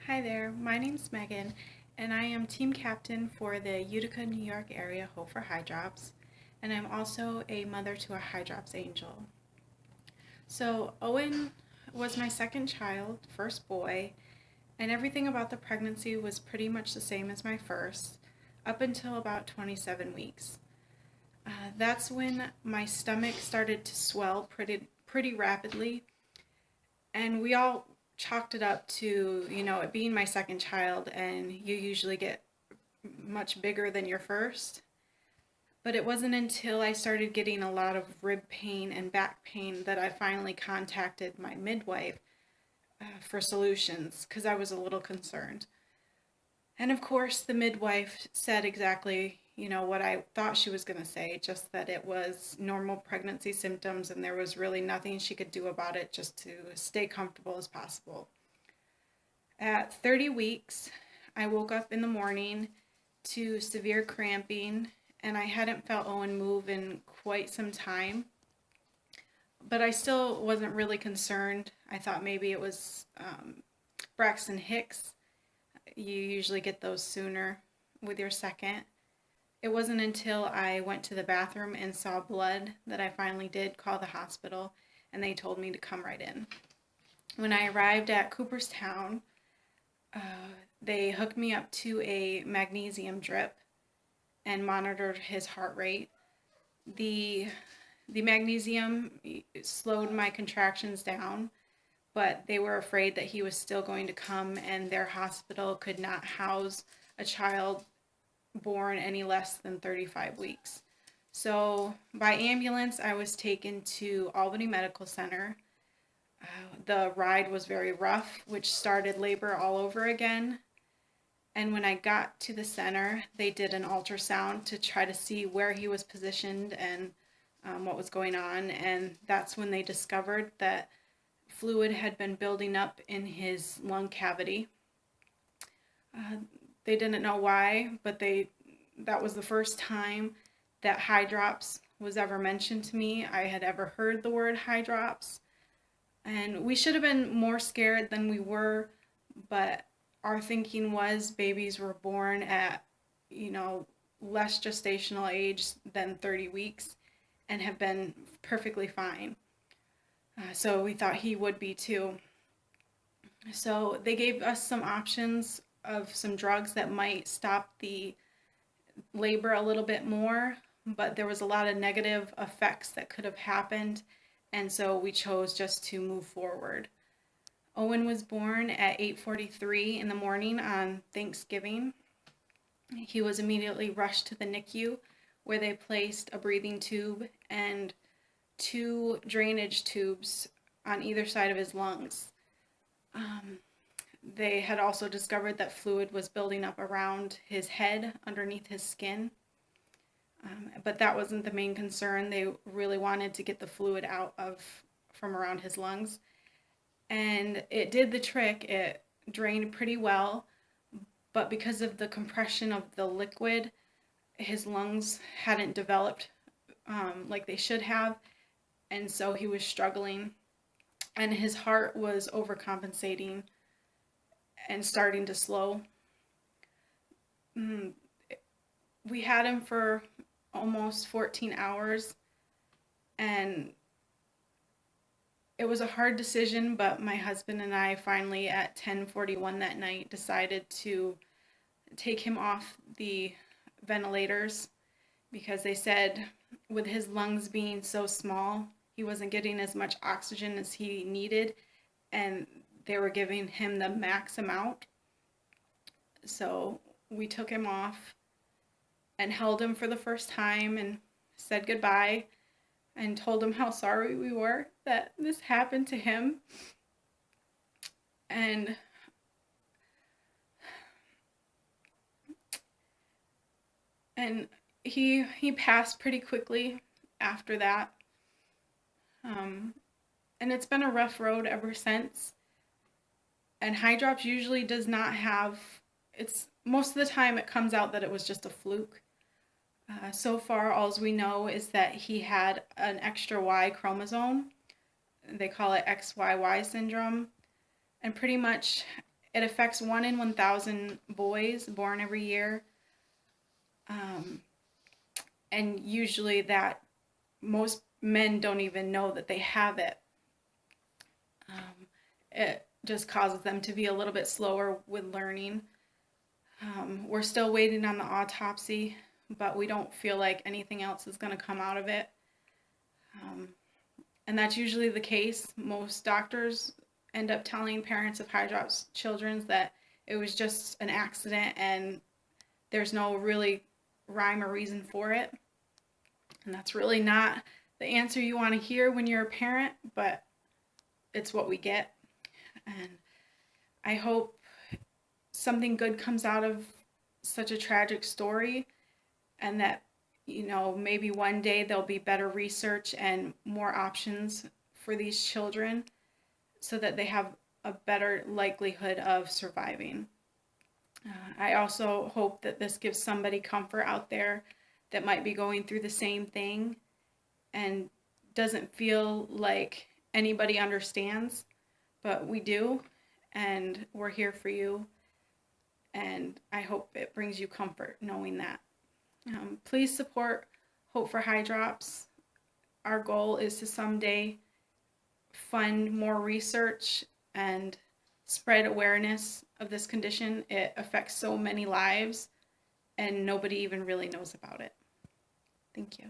Hi there, my name's Megan, and I am team captain for the Utica, New York area Hope for Hydrops, and I'm also a mother to a Hydrops angel. So, Owen was my second child, first boy, and everything about the pregnancy was pretty much the same as my first, up until about 27 weeks. That's when my stomach started to swell pretty rapidly, and we all chalked it up to it being my second child, and you usually get much bigger than your first. But it wasn't until I started getting a lot of rib pain and back pain that I finally contacted my midwife for solutions because I was a little concerned. And of course, the midwife said exactly, what I thought she was going to say, just that it was normal pregnancy symptoms and there was really nothing she could do about it, just to stay comfortable as possible. At 30 weeks, I woke up in the morning to severe cramping, and I hadn't felt Owen move in quite some time. But I still wasn't really concerned. I thought maybe it was Braxton Hicks. You usually get those sooner with your second. It wasn't until I went to the bathroom and saw blood that I finally did call the hospital, and they told me to come right in. When I arrived at Cooperstown, they hooked me up to a magnesium drip and monitored his heart rate. The magnesium slowed my contractions down, but they were afraid that he was still going to come, and their hospital could not house a child born any less than 35 weeks. So by ambulance, I was taken to Albany Medical Center. The ride was very rough, which started labor all over again. And when I got to the center, they did an ultrasound to try to see where he was positioned and what was going on. And that's when they discovered that fluid had been building up in his lung cavity. They didn't know why, but that was the first time that hydrops was ever mentioned to me. I had ever heard the word hydrops. And we should have been more scared than we were, but our thinking was babies were born at, less gestational age than 30 weeks and have been perfectly fine. So we thought he would be too. So they gave us some options of some drugs that might stop the labor a little bit more, but there was a lot of negative effects that could have happened, and so we chose just to move forward. Owen was born at 8:43 in the morning on Thanksgiving. He was immediately rushed to the NICU, where they placed a breathing tube and 2 drainage tubes on either side of his lungs. They had also discovered that fluid was building up around his head, underneath his skin. But that wasn't the main concern. They really wanted to get the fluid out from around his lungs. And it did the trick. It drained pretty well, but because of the compression of the liquid, his lungs hadn't developed like they should have, and so he was struggling, and his heart was overcompensating and starting to slow. We had him for almost 14 hours, and it was a hard decision, but my husband and I finally at 10:41 that night decided to take him off the ventilators because they said with his lungs being so small, he wasn't getting as much oxygen as he needed, and they were giving him the max amount. So we took him off and held him for the first time and said goodbye and told him how sorry we were that this happened to him. And he passed pretty quickly after that. And it's been a rough road ever since. And hydrops usually does not have, most of the time it comes out that it was just a fluke. So far, all we know is that he had an extra Y chromosome. They call it XYY syndrome. And pretty much It affects 1 in 1,000 boys born every year. And usually that most men don't even know that they have it. It just causes them to be a little bit slower with learning. We're still waiting on the autopsy, but we don't feel like anything else is going to come out of it. And that's usually the case. Most doctors end up telling parents of Hydrops children that it was just an accident and there's no really rhyme or reason for it. And that's really not the answer you want to hear when you're a parent, but it's what we get. And I hope something good comes out of such a tragic story, and that, you know, maybe one day there'll be better research and more options for these children so that they have a better likelihood of surviving. I also hope that this gives somebody comfort out there that might be going through the same thing and doesn't feel like anybody understands, but we do, and we're here for you, and I hope it brings you comfort knowing that. Please support Hope for Hydrops. Our goal is to someday fund more research and spread awareness of this condition. It affects so many lives, and nobody even really knows about it. Thank you.